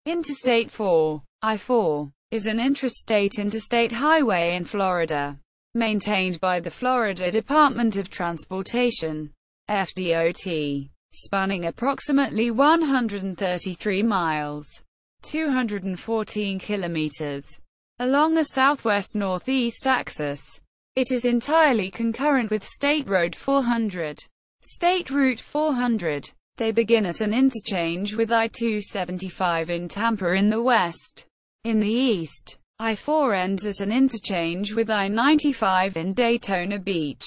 Interstate 4, I-4, is an intrastate interstate highway in Florida, maintained by the Florida Department of Transportation, FDOT, spanning approximately 133 miles, 214 kilometers, along a southwest-northeast axis. It is entirely concurrent with State Road 400. State Route 400. They begin at an interchange with I-275 in Tampa in the west. In the east, I-4 ends at an interchange with I-95 in Daytona Beach,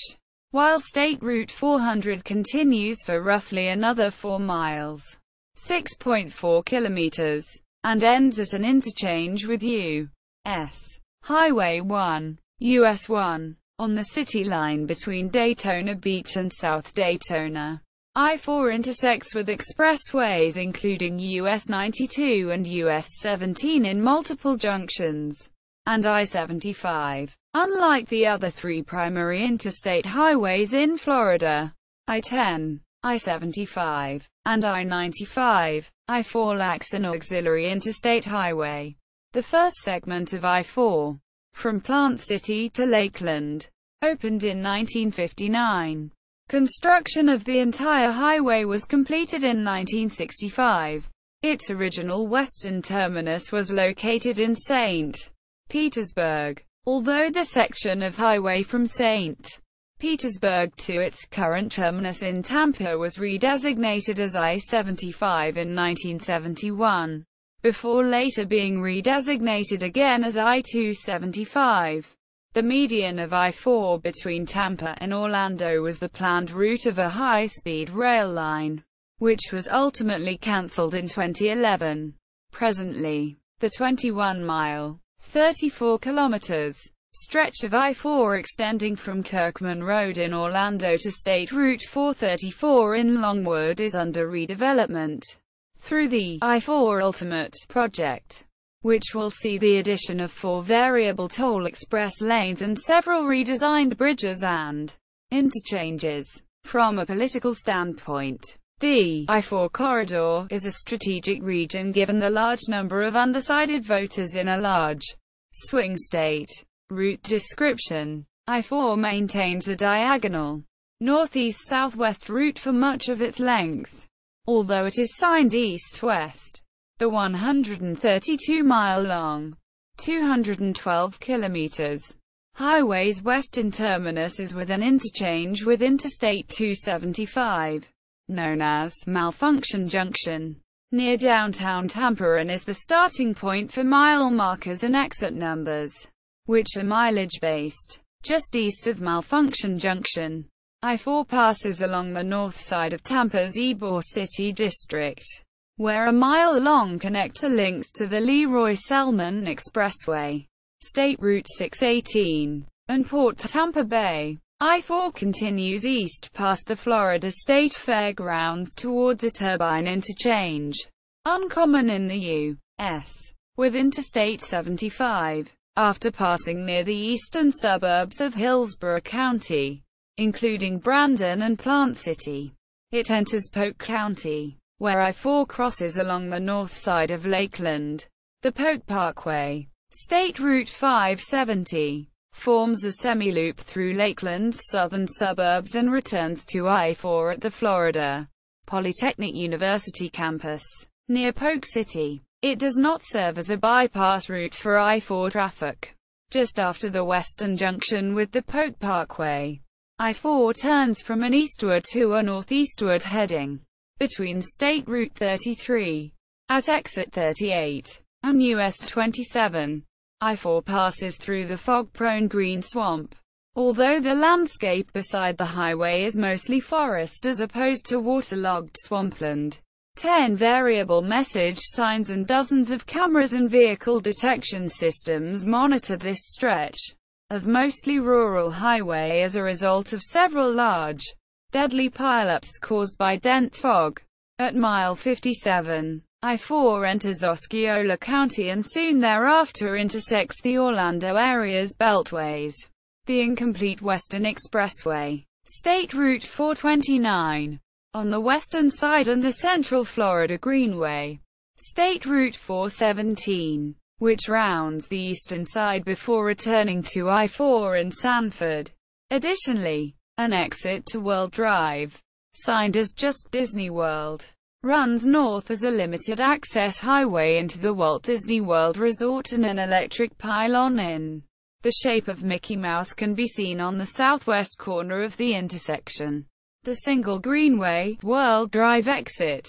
while State Route 400 continues for roughly another 4 miles, 6.4 kilometers, and ends at an interchange with U.S. Highway 1, US 1, on the city line between Daytona Beach and South Daytona. I-4 intersects with expressways including US 92 and US 17 in multiple junctions, and I-75. Unlike the other three primary interstate highways in Florida, I-10, I-75, and I-95, I-4 lacks an auxiliary interstate highway. The first segment of I-4, from Plant City to Lakeland, opened in 1959. Construction of the entire highway was completed in 1965. Its original western terminus was located in St. Petersburg, although the section of highway from St. Petersburg to its current terminus in Tampa was redesignated as I-75 in 1971, before later being redesignated again as I-275. The median of I-4 between Tampa and Orlando was the planned route of a high-speed rail line, which was ultimately cancelled in 2011. Presently, the 21-mile, 34 kilometers stretch of I-4 extending from Kirkman Road in Orlando to State Route 434 in Longwood is under redevelopment through the I-4 Ultimate project, which will see the addition of 4 variable toll express lanes and several redesigned bridges and interchanges. From a political standpoint, the I-4 corridor is a strategic region given the large number of undecided voters in a large swing state. Route description: I-4 maintains a diagonal northeast-southwest route for much of its length, although it is signed east-west. The 132-mile-long, 212 kilometers highway's western terminus is with an interchange with Interstate 275, known as Malfunction Junction, near downtown Tampa, and is the starting point for mile markers and exit numbers, which are mileage-based. Just east of Malfunction Junction, I-4 passes along the north side of Tampa's Ybor City district, where a mile-long connector links to the Leroy Selman Expressway, State Route 618, and Port Tampa Bay. I-4 continues east past the Florida State Fairgrounds towards a turbine interchange, uncommon in the U.S., with Interstate 75, after passing near the eastern suburbs of Hillsborough County, including Brandon and Plant City. It enters Polk County, where I-4 crosses along the north side of Lakeland. The Polk Parkway, State Route 570, forms a semi-loop through Lakeland's southern suburbs and returns to I-4 at the Florida Polytechnic University campus, near Polk City. It does not serve as a bypass route for I-4 traffic. Just after the western junction with the Polk Parkway, I-4 turns from an eastward to a northeastward heading between State Route 33, at exit 38, and US 27. I-4 passes through the fog-prone green swamp. Although the landscape beside the highway is mostly forest as opposed to waterlogged swampland, 10 variable message signs and dozens of cameras and vehicle detection systems monitor this stretch of mostly rural highway as a result of several large, deadly pileups caused by dense fog. At mile 57, I-4 enters Osceola County and soon thereafter intersects the Orlando area's beltways. The incomplete Western Expressway, State Route 429, on the western side, and the Central Florida Greenway, State Route 417, which rounds the eastern side before returning to I-4 in Sanford. Additionally, an exit to World Drive, signed as just Disney World, runs north as a limited-access highway into the Walt Disney World Resort, and an electric pylon in the shape of Mickey Mouse can be seen on the southwest corner of the intersection. The single Greenway, World Drive exit,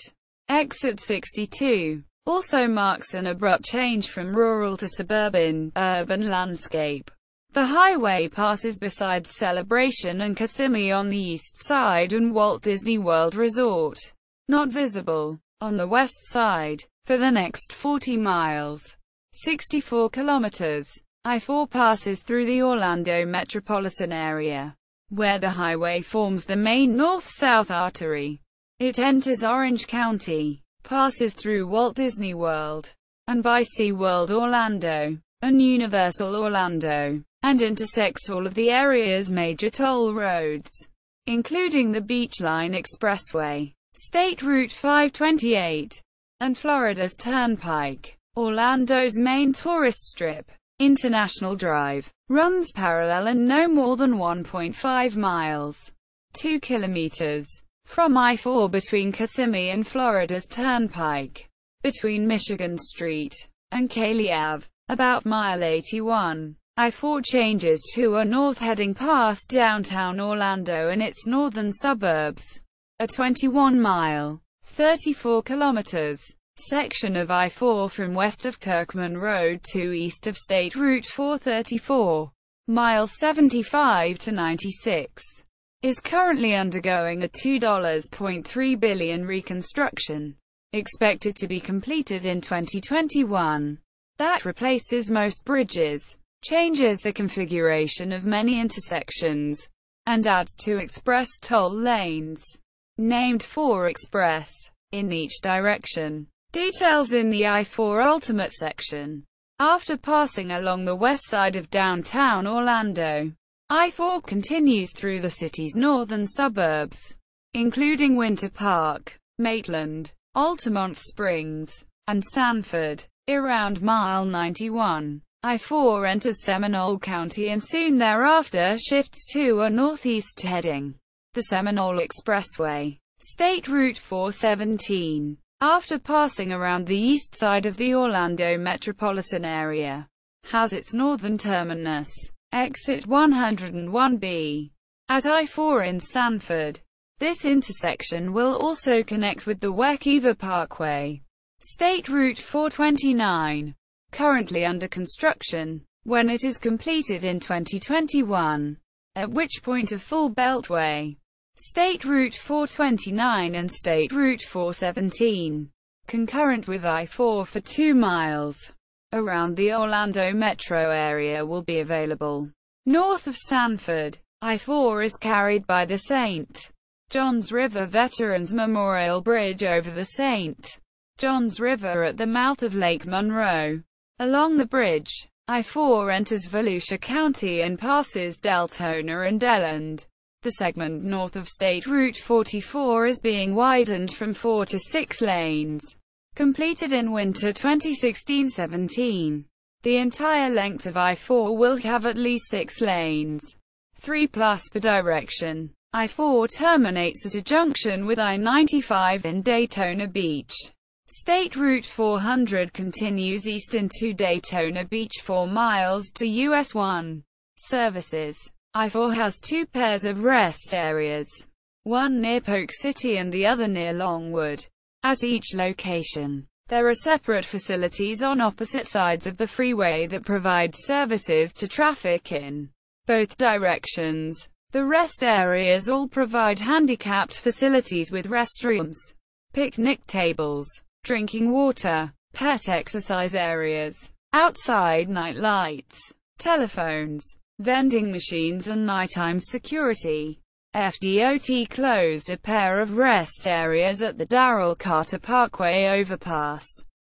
Exit 62, also marks an abrupt change from rural to suburban, urban landscape. The highway passes beside Celebration and Kissimmee on the east side and Walt Disney World Resort, not visible, on the west side. For the next 40 miles, 64 kilometers, I-4 passes through the Orlando metropolitan area, where the highway forms the main north-south artery. It enters Orange County, passes through Walt Disney World, and by SeaWorld Orlando, and Universal Orlando, and intersects all of the area's major toll roads, including the Beach Line Expressway, State Route 528, and Florida's Turnpike. Orlando's main tourist strip, International Drive, runs parallel and no more than 1.5 miles, 2 kilometers, from I-4 between Kissimmee and Florida's Turnpike, between Michigan Street and Cayley Ave, about mile 81. I-4 changes to a north heading past downtown Orlando and its northern suburbs. A 21-mile, 34 kilometers, section of I-4 from west of Kirkman Road to east of State Route 434, miles 75 to 96, is currently undergoing a $2.3 billion reconstruction, expected to be completed in 2021. That replaces most bridges, changes the configuration of many intersections, and adds 2 express toll lanes, named 4 Express, in each direction. Details in the I-4 Ultimate section. After passing along the west side of downtown Orlando, I-4 continues through the city's northern suburbs, including Winter Park, Maitland, Altamont Springs, and Sanford. Around mile 91, I-4 enters Seminole County and soon thereafter shifts to a northeast heading, the Seminole Expressway, State Route 417. After passing around the east side of the Orlando metropolitan area, has its northern terminus, Exit 101B, at I-4 in Sanford. This intersection will also connect with the Wekiva Parkway, State Route 429, currently under construction, when it is completed in 2021, at which point a full beltway, State Route 429 and State Route 417, concurrent with I-4 for 2 miles, around the Orlando metro area will be available. North of Sanford, I-4 is carried by the St. Johns River Veterans Memorial Bridge over the St. Johns River at the mouth of Lake Monroe. Along the bridge, I-4 enters Volusia County and passes Deltona and Deland. The segment north of State Route 44 is being widened from 4 to 6 lanes, completed in winter 2016-17. The entire length of I-4 will have at least 6 lanes, 3+ per direction. I-4 terminates at a junction with I-95 in Daytona Beach. State Route 400 continues east into Daytona Beach 4 miles to US 1 services. I-4 has 2 pairs of rest areas, one near Polk City and the other near Longwood. At each location, there are separate facilities on opposite sides of the freeway that provide services to traffic in both directions. The rest areas all provide handicapped facilities with restrooms, picnic tables, drinking water, pet exercise areas, outside night lights, telephones, vending machines and nighttime security. FDOT closed a pair of rest areas at the Darrell Carter Parkway overpass,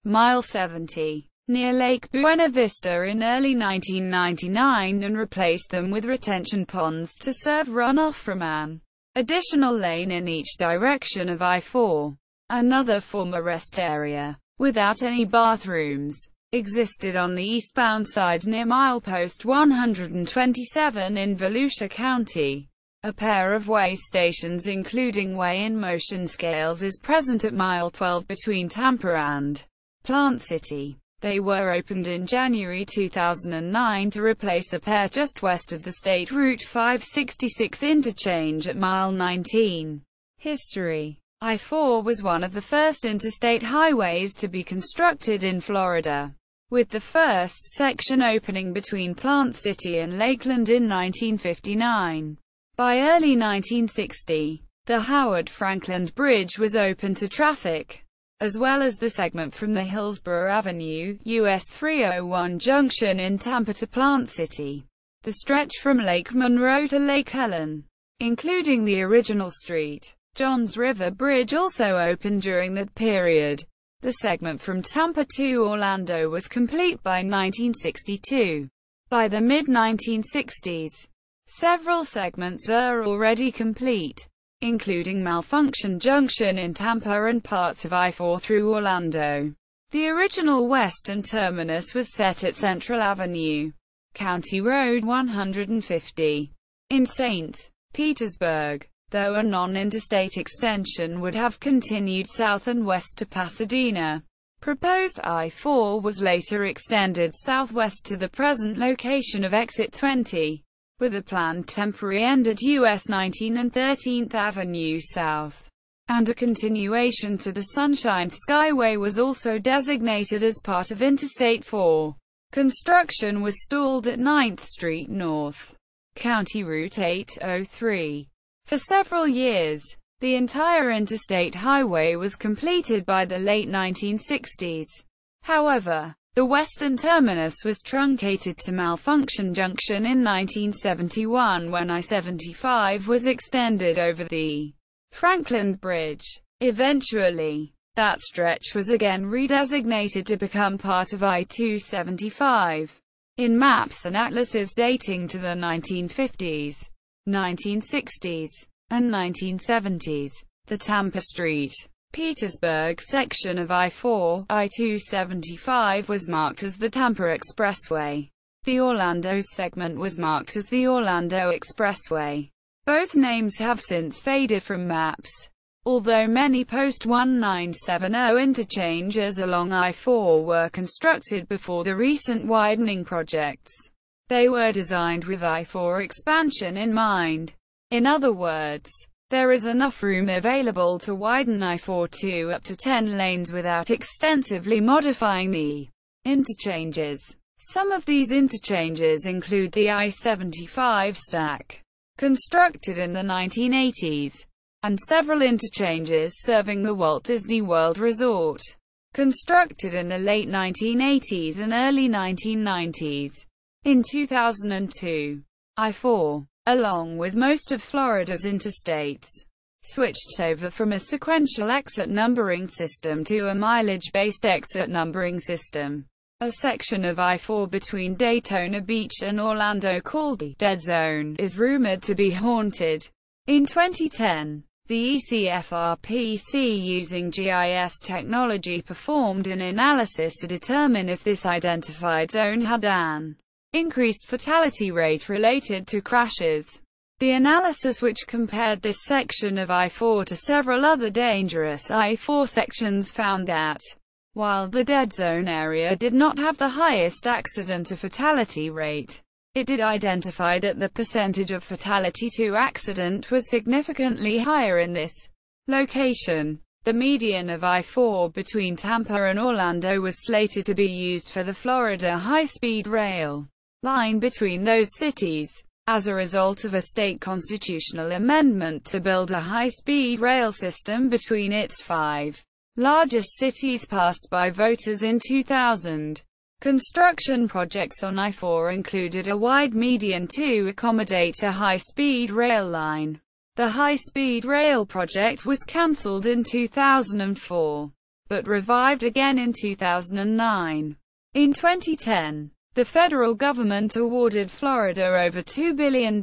mile 70, near Lake Buena Vista in early 1999 and replaced them with retention ponds to serve runoff from an additional lane in each direction of I-4. Another former rest area, without any bathrooms, existed on the eastbound side near milepost 127 in Volusia County. A pair of weigh stations including weigh-in motion scales is present at mile 12 between Tampa and Plant City. They were opened in January 2009 to replace a pair just west of the State Route 566 interchange at mile 19. History. I-4 was one of the first interstate highways to be constructed in Florida, with the first section opening between Plant City and Lakeland in 1959. By early 1960, the Howard Frankland Bridge was open to traffic, as well as the segment from the Hillsborough Avenue, US 301 junction in Tampa to Plant City. The stretch from Lake Monroe to Lake Helen, including the original street, Johns River Bridge, also opened during that period. The segment from Tampa to Orlando was complete by 1962. By the mid-1960s, several segments were already complete, including Malfunction Junction in Tampa and parts of I-4 through Orlando. The original western terminus was set at Central Avenue, County Road 150, in St. Petersburg, though a non-interstate extension would have continued south and west to Pasadena. Proposed I-4 was later extended southwest to the present location of Exit 20, with a planned temporary end at US 19 and 13th Avenue South, and a continuation to the Sunshine Skyway was also designated as part of Interstate 4. Construction was stalled at 9th Street North, County Route 803. For several years, the entire Interstate Highway was completed by the late 1960s. However, the western terminus was truncated to Malfunction Junction in 1971 when I-75 was extended over the Frankland Bridge. Eventually, that stretch was again redesignated to become part of I-275. In maps and atlases dating to the 1950s, 1960s, and 1970s, the Tampa St. Petersburg section of I-4, I-275 was marked as the Tampa Expressway. The Orlando segment was marked as the Orlando Expressway. Both names have since faded from maps. Although many post-1970 interchanges along I-4 were constructed before the recent widening projects, they were designed with I-4 expansion in mind. In other words, there is enough room available to widen I-4 to up to 10 lanes without extensively modifying the interchanges. Some of these interchanges include the I-75 stack, constructed in the 1980s, and several interchanges serving the Walt Disney World Resort, constructed in the late 1980s and early 1990s. In 2002, I-4, along with most of Florida's interstates, switched over from a sequential exit numbering system to a mileage-based exit numbering system. A section of I-4 between Daytona Beach and Orlando called the Dead Zone is rumored to be haunted. In 2010, the ECFRPC, using GIS technology, performed an analysis to determine if this identified zone had an increased fatality rate related to crashes. The analysis, which compared this section of I-4 to several other dangerous I-4 sections, found that, while the dead zone area did not have the highest accident-to-fatality rate, it did identify that the percentage of fatality to accident was significantly higher in this location. The median of I-4 between Tampa and Orlando was slated to be used for the Florida high-speed rail line between those cities, as a result of a state constitutional amendment to build a high-speed rail system between its 5 largest cities passed by voters in 2000. Construction projects on I-4 included a wide median to accommodate a high-speed rail line. The high-speed rail project was cancelled in 2004, but revived again in 2009. In 2010, the federal government awarded Florida over $2 billion,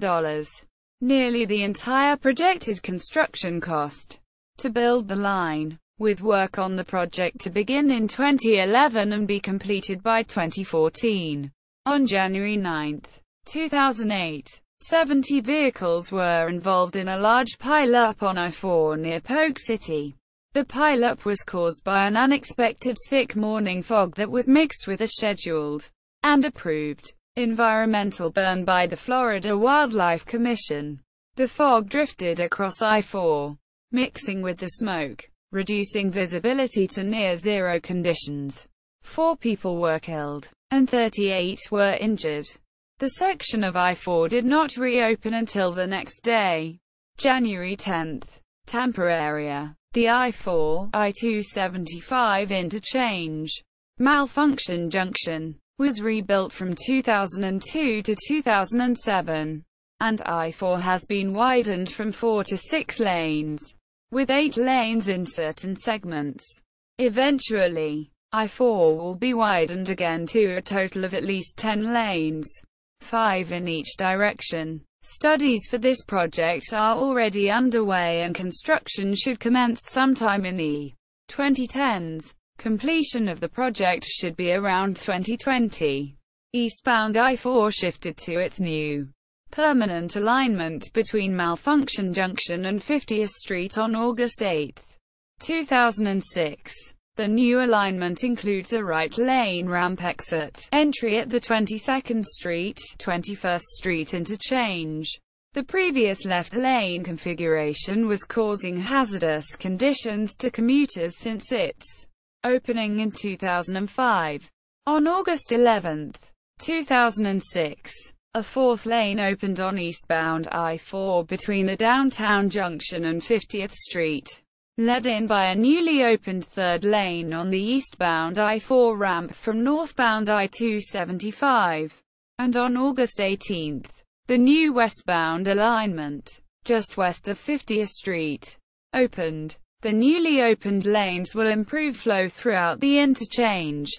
nearly the entire projected construction cost, to build the line. with work on the project to begin in 2011 and be completed by 2014. On January 9, 2008, 70 vehicles were involved in a large pile-up on I-4 near Polk City. The pile-up was caused by an unexpected thick morning fog that was mixed with a scheduled and approved environmental burn by the Florida Wildlife Commission. The fog drifted across I-4, mixing with the smoke, reducing visibility to near-zero conditions. 4 people were killed, and 38 were injured. The section of I-4 did not reopen until the next day, January 10. Tampa area. The I-4, I-275 interchange malfunction junction was rebuilt from 2002 to 2007, and I-4 has been widened from 4 to 6 lanes, with 8 lanes in certain segments. Eventually, I-4 will be widened again to a total of at least 10 lanes, 5 in each direction. Studies for this project are already underway and construction should commence sometime in the 2010s. Completion of the project should be around 2020. Eastbound I-4 shifted to its new permanent alignment between Malfunction Junction and 50th Street on August 8, 2006. The new alignment includes a right lane ramp exit entry at the 22nd Street, 21st Street interchange. The previous left lane configuration was causing hazardous conditions to commuters since its opening in 2005. On August 11, 2006, a 4th lane opened on eastbound I-4 between the downtown junction and 50th Street, led in by a newly opened 3rd lane on the eastbound I-4 ramp from northbound I-275. And on August 18, the new westbound alignment, just west of 50th Street, opened. The newly opened lanes will improve flow throughout the interchange.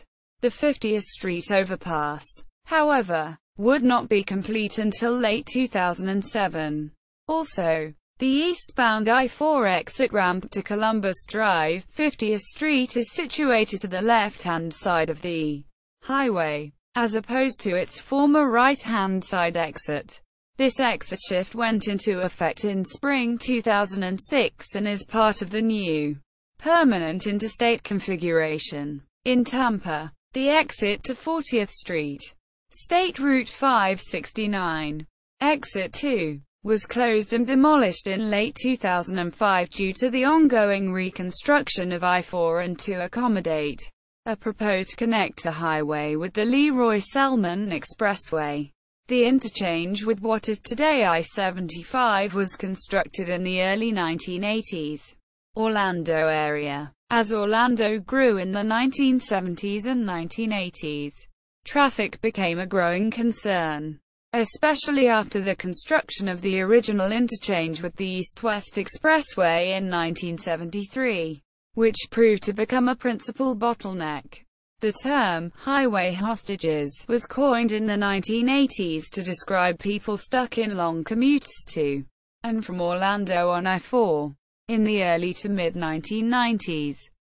The 50th Street overpass, however, would not be complete until late 2007. Also, the eastbound I-4 exit ramp to Columbus Drive, 50th Street is situated to the left-hand side of the highway, as opposed to its former right-hand side exit. This exit shift went into effect in spring 2006 and is part of the new permanent interstate configuration. In Tampa, the exit to 40th Street, State Route 569, Exit 2, was closed and demolished in late 2005 due to the ongoing reconstruction of I-4 and to accommodate a proposed connector highway with the Leroy Selman Expressway. The interchange with what is today I-75 was constructed in the early 1980s. Orlando area. As Orlando grew in the 1970s and 1980s, traffic became a growing concern, especially after the construction of the original interchange with the East-West Expressway in 1973, which proved to become a principal bottleneck. The term, highway hostages, was coined in the 1980s to describe people stuck in long commutes to and from Orlando on I-4. In the early to mid-1990s,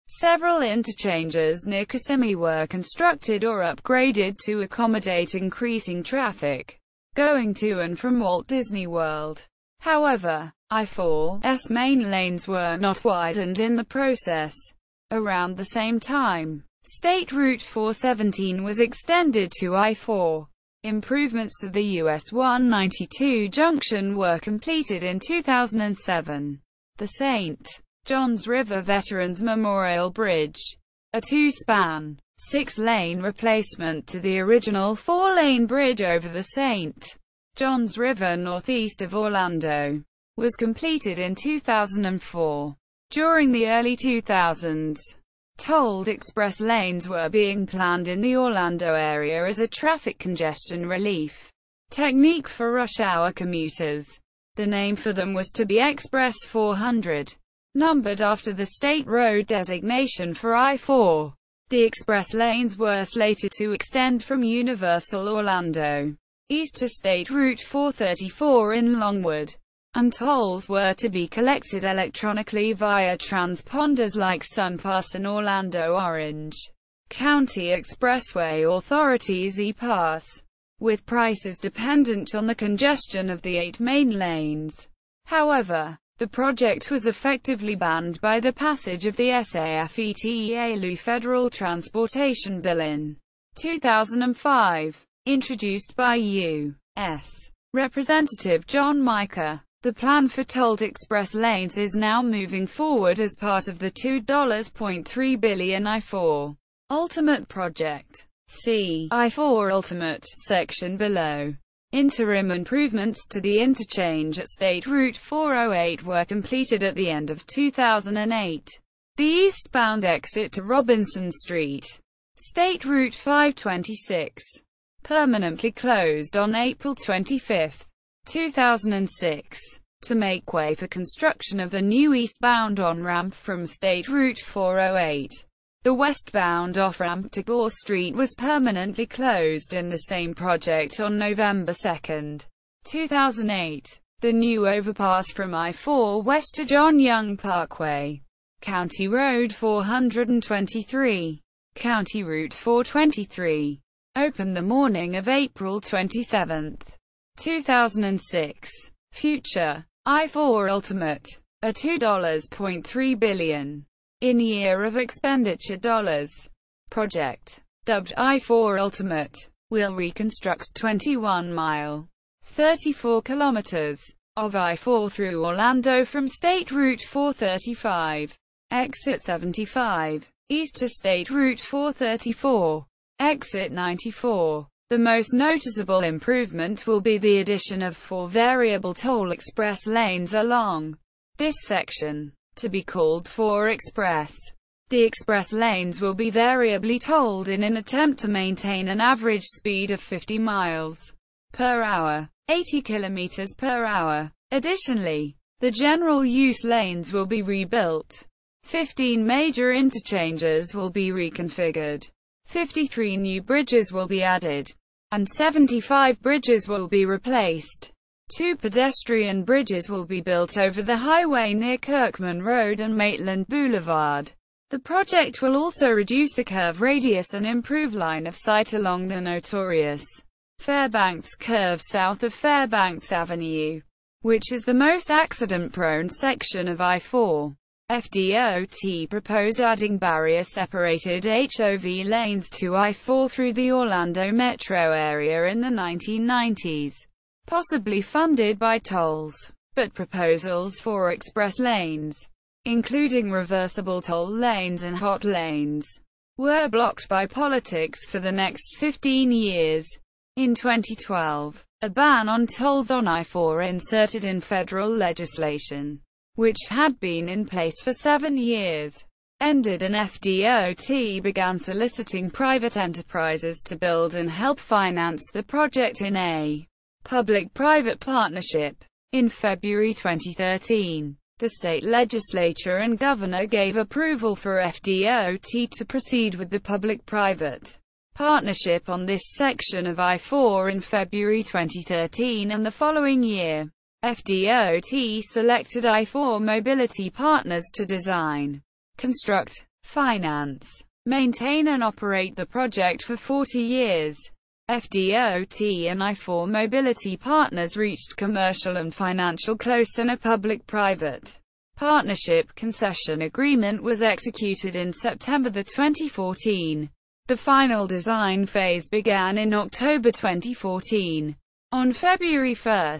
several interchanges near Kissimmee were constructed or upgraded to accommodate increasing traffic going to and from Walt Disney World. However, I-4's main lanes were not widened in the process. Around the same time, State Route 417 was extended to I-4. Improvements to the US 192 junction were completed in 2007. The St. Johns River Veterans Memorial Bridge, a 2-span, 6-lane replacement to the original 4-lane bridge over the St. Johns River northeast of Orlando, was completed in 2004. During the early 2000s, tolled express lanes were being planned in the Orlando area as a traffic congestion relief technique for rush hour commuters. The name for them was to be Express 400, numbered after the state road designation for I-4. The express lanes were slated to extend from Universal Orlando east to State Route 434 in Longwood. and tolls were to be collected electronically via transponders like SunPass and Orlando Orange County Expressway Authority's E-Pass, with prices dependent on the congestion of the 8 main lanes. However, the project was effectively banned by the passage of the SAFETEALU Federal Transportation Bill in 2005, introduced by U.S. Representative John Mica. The plan for tolled express lanes is now moving forward as part of the $2.3 billion I-4 Ultimate project. See I-4 Ultimate section below. Interim improvements to the interchange at State Route 408 were completed at the end of 2008. The eastbound exit to Robinson Street, State Route 526, permanently closed on April 25, 2006, to make way for construction of the new eastbound on-ramp from State Route 408. The westbound off-ramp to Gore Street was permanently closed in the same project on November 2, 2008. The new overpass from I-4 west to John Young Parkway, County Road 423, County Route 423, opened the morning of April 27, 2006. Future I-4 Ultimate, a $2.3 billion in year of expenditure dollars project, dubbed I-4 Ultimate, will reconstruct 21-mile, 34 kilometers of I-4 through Orlando from State Route 435, exit 75, east to State Route 434, exit 94. The most noticeable improvement will be the addition of 4 variable toll express lanes along this section, to be called 4 Express. The express lanes will be variably tolled in an attempt to maintain an average speed of 50 miles per hour, 80 kilometers per hour. Additionally, the general use lanes will be rebuilt. 15 major interchanges will be reconfigured. 53 new bridges will be added, and 75 bridges will be replaced. 2 pedestrian bridges will be built over the highway near Kirkman Road and Maitland Boulevard. The project will also reduce the curve radius and improve line of sight along the notorious Fairbanks curve south of Fairbanks Avenue, which is the most accident-prone section of I-4. FDOT propose adding barrier-separated HOV lanes to I-4 through the Orlando metro area in the 1990s. Possibly funded by tolls, but proposals for express lanes, including reversible toll lanes and hot lanes, were blocked by politics for the next 15 years. In 2012, a ban on tolls on I-4 inserted in federal legislation, which had been in place for 7 years, ended, and FDOT began soliciting private enterprises to build and help finance the project in a public-private partnership. In February 2013, the state legislature and governor gave approval for FDOT to proceed with the public-private partnership on this section of I-4 in February 2013, and the following year, FDOT selected I-4 Mobility Partners to design, construct, finance, maintain and operate the project for 40 years. FDOT and I-4 Mobility Partners reached commercial and financial close, and a public-private partnership concession agreement was executed in September 2014. The final design phase began in October 2014. On February 1,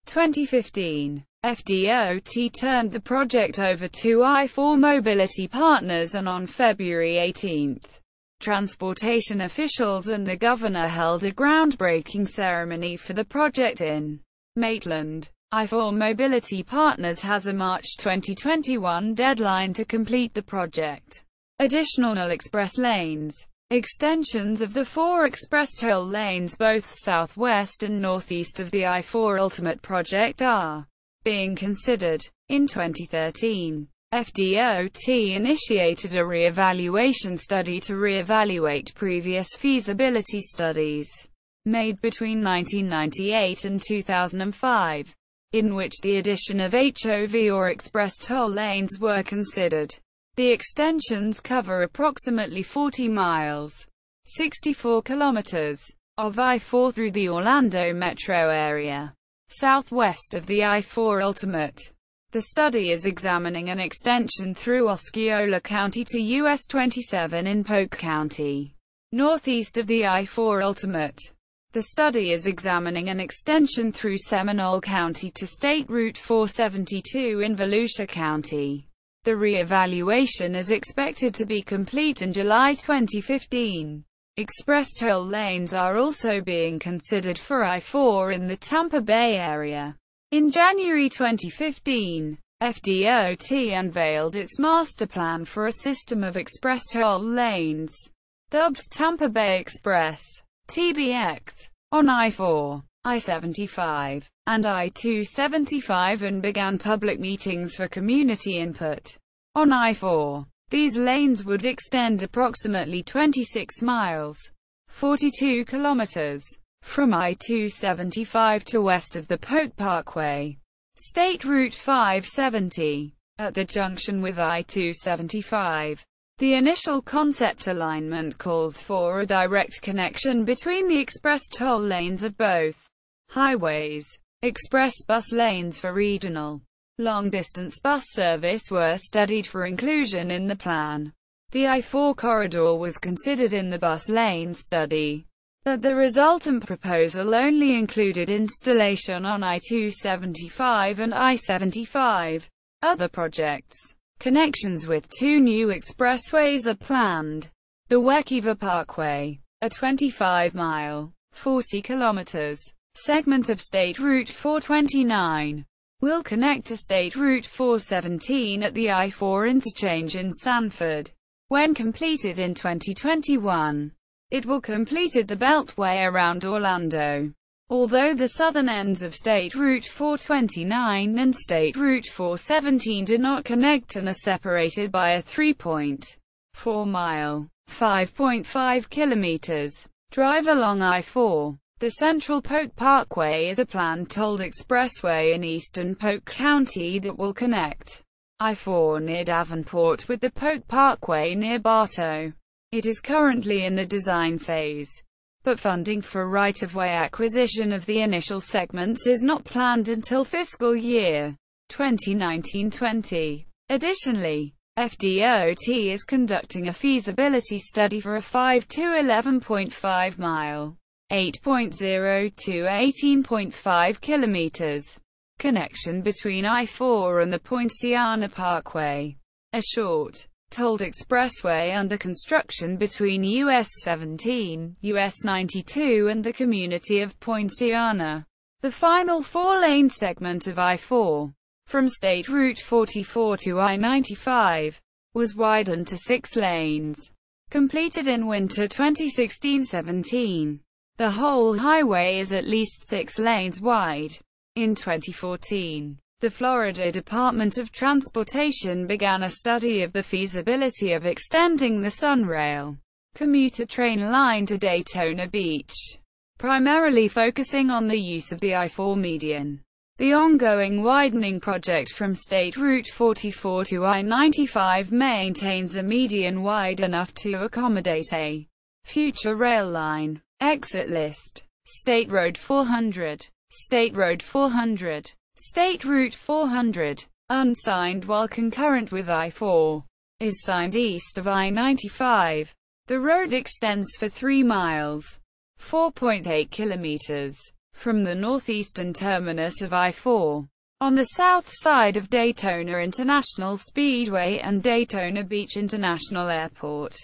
2015, FDOT turned the project over to I-4 Mobility Partners, and on February 18, transportation officials and the governor held a groundbreaking ceremony for the project in Maitland. I-4 Mobility Partners has a March 2021 deadline to complete the project. Additional express lanes, extensions of the 4 express toll lanes both southwest and northeast of the I-4 Ultimate project are being considered. In 2013, FDOT initiated a re-evaluation study to re-evaluate previous feasibility studies made between 1998 and 2005. in which the addition of HOV or express toll lanes were considered. The extensions cover approximately 40 miles, 64 kilometers, of I-4 through the Orlando metro area, southwest of the I-4 Ultimate. The study is examining an extension through Osceola County to US 27 in Polk County, northeast of the I-4 Ultimate. The study is examining an extension through Seminole County to State Route 472 in Volusia County. The re-evaluation is expected to be complete in July 2015. Express toll lanes are also being considered for I-4 in the Tampa Bay area. In January 2015, FDOT unveiled its master plan for a system of express toll lanes, dubbed Tampa Bay Express, TBX, on I-4, I-75, and I-275 and began public meetings for community input. On I-4, these lanes would extend approximately 26 miles, 42 kilometers, from I-275 to west of the Polk Parkway, State Route 570, at the junction with I-275. The initial concept alignment calls for a direct connection between the express toll lanes of both highways. Express bus lanes for regional, long-distance bus service were studied for inclusion in the plan. The I-4 corridor was considered in the bus lane study, but the resultant proposal only included installation on I-275 and I-75. Other projects. Connections with two new expressways are planned. The Wekiva Parkway, a 25-mile, 40 kilometers, segment of State Route 429, will connect to State Route 417 at the I-4 interchange in Sanford. When completed in 2021, it will complete the Beltway around Orlando. Although the southern ends of State Route 429 and State Route 417 do not connect and are separated by a 3.4-mile, 5.5 kilometers, drive along I-4. The Central Polk Parkway is a planned tolled expressway in eastern Polk County that will connect I-4 near Davenport with the Polk Parkway near Bartow. It is currently in the design phase, but funding for right-of-way acquisition of the initial segments is not planned until fiscal year 2019-20. Additionally, FDOT is conducting a feasibility study for a 5 to 11.5 mile, 8.0 to 18.5 kilometers, connection between I-4 and the Poinciana Parkway, a short, tolled expressway under construction between US 17, US 92 and the community of Poinciana. The final four-lane segment of I-4, from State Route 44 to I-95, was widened to 6 lanes. Completed in winter 2016-17. The whole highway is at least 6 lanes wide. In 2014, the Florida Department of Transportation began a study of the feasibility of extending the Sunrail commuter train line to Daytona Beach, primarily focusing on the use of the I-4 median. The ongoing widening project from State Route 44 to I-95 maintains a median wide enough to accommodate a future rail line. Exit list. State Road 400, State Road 400, State Route 400, unsigned while concurrent with I-4, is signed east of I-95. The road extends for 3 miles, 4.8 kilometers, from the northeastern terminus of I-4, on the south side of Daytona International Speedway and Daytona Beach International Airport,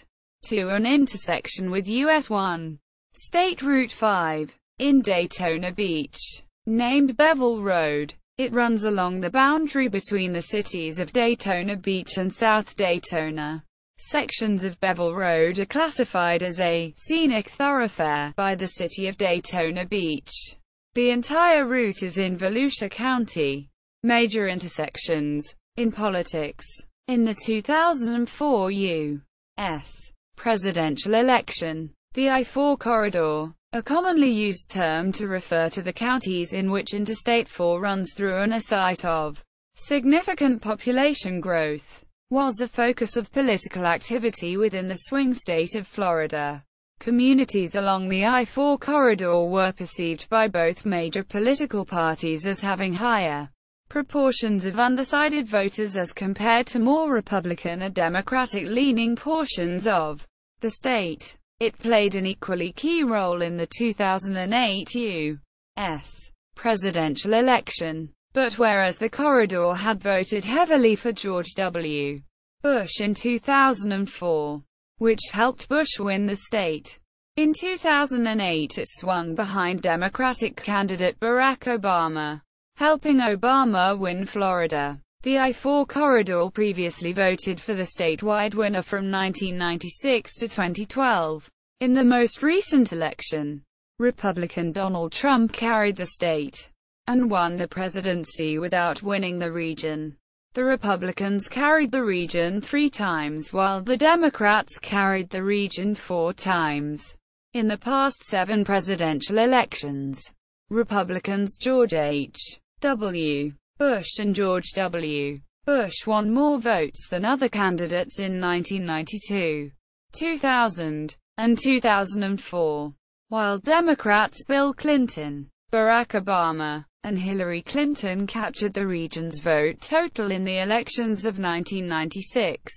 to an intersection with US 1. State Route 5, in Daytona Beach, named Bevel Road. It runs along the boundary between the cities of Daytona Beach and South Daytona. Sections of Bevel Road are classified as a scenic thoroughfare by the city of Daytona Beach. The entire route is in Volusia County. Major intersections. In politics. In the 2004 U.S. presidential election, the I-4 corridor, a commonly used term to refer to the counties in which Interstate 4 runs through and a site of significant population growth, was a focus of political activity within the swing state of Florida. Communities along the I-4 corridor were perceived by both major political parties as having higher proportions of undecided voters as compared to more Republican or Democratic-leaning portions of the state. It played an equally key role in the 2008 U.S. presidential election. But whereas the corridor had voted heavily for George W. Bush in 2004, which helped Bush win the state, in 2008 it swung behind Democratic candidate Barack Obama, helping Obama win Florida. The I-4 corridor previously voted for the statewide winner from 1996 to 2012. In the most recent election, Republican Donald Trump carried the state and won the presidency without winning the region. The Republicans carried the region 3 times while the Democrats carried the region 4 times. In the past 7 presidential elections, Republicans George H. W. Bush and George W. Bush won more votes than other candidates in 1992, 2000, and 2004, while Democrats Bill Clinton, Barack Obama, and Hillary Clinton captured the region's vote total in the elections of 1996,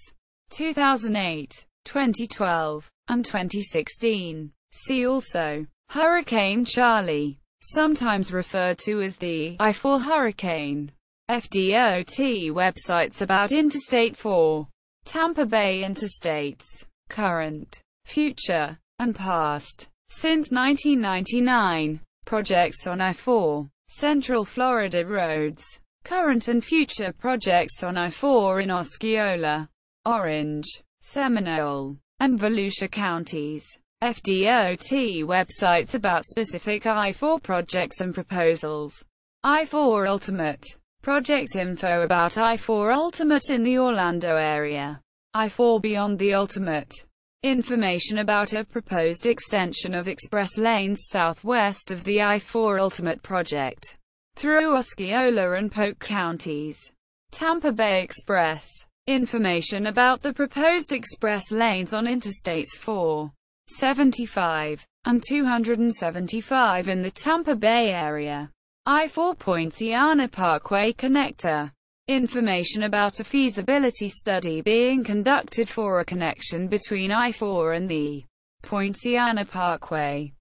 2008, 2012, and 2016. See also Hurricane Charlie, sometimes referred to as the I-4 hurricane. FDOT websites about Interstate 4, Tampa Bay interstates, current, future, and past. Since 1999, projects on I-4, Central Florida roads, current and future projects on I-4 in Osceola, Orange, Seminole, and Volusia counties. FDOT websites about specific I-4 projects and proposals. I-4 Ultimate. Project info about I-4 Ultimate in the Orlando area. I-4 Beyond the Ultimate. Information about a proposed extension of express lanes southwest of the I-4 Ultimate project through Osceola and Polk counties. Tampa Bay Express. Information about the proposed express lanes on Interstates 4, 75, and 275 in the Tampa Bay area. I-4 Poinciana Parkway Connector. Information about a feasibility study being conducted for a connection between I-4 and the Poinciana Parkway.